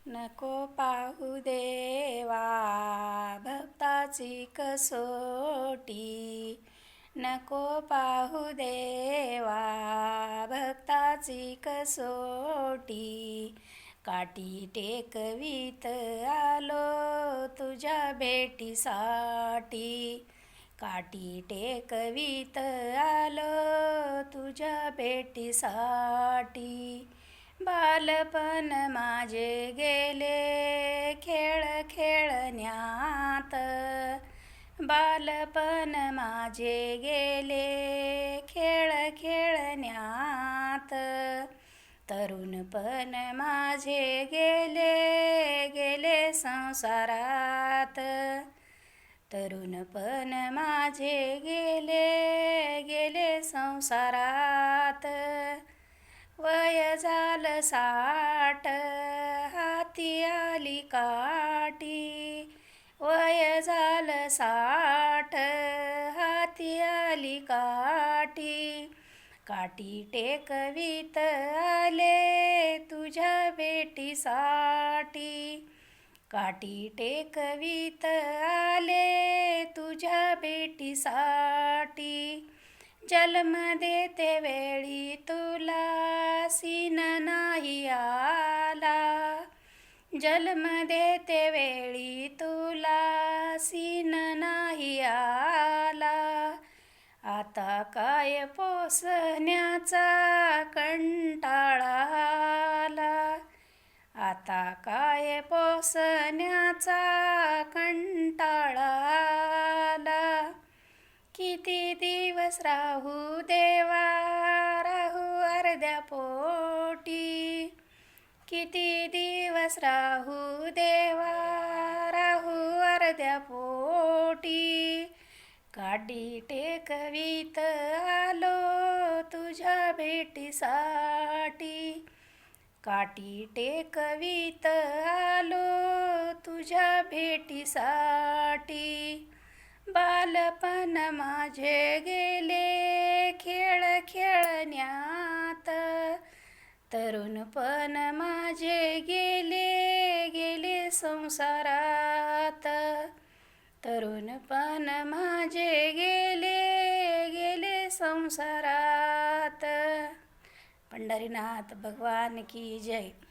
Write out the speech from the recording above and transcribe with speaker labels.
Speaker 1: नको पाहू देवा भक्ताची कसोटी, नको पाहू देवा भक्ताची कसोटी। काठी टेकवीत आलो तुझ्या भेटीसाठी, काठी टेकवीत आलो तुझ्या भेटीसाठी। बालपण माझे गेले खेळ खेळण्यात, बालपण माझे गेले खेळ खेळण्यात। तरुणपण माझे गेले संसारात, तरुणपण माझे गेले संसारात। वय झालं 60 हाती आली काठी, वय झालं 60 हाती आली काठी। काठी टेकवीत आले तुझ्या भेटीसाठी, काठी टेकवीत आले तुझ्या भेटीसाठी। जन्म देते वेळी तुला सीन नाही आला, जन्म देते वेळी तुला सीन नाही आला। आता काय पोसण्याचा कंटाळा आला, आता काय पोसण्याचा कंटाळा आला। किती दिवस राहू देवा राहू अर्ध्या पोटी, किती दिवस राहू देवा राहू अर्ध्या पोटी। काठी टेकवीत आलो तुझ्या भेटीसाठी, काठी टेकवीत आलो तुझ्या भेटीसाठी। बालपण माझे गेले खेळ खेळण्यात, तरुणपण माझे गेले संसारात, तरुणपण माझे गेले संसारात। पंढरीनाथ भगवान की जय।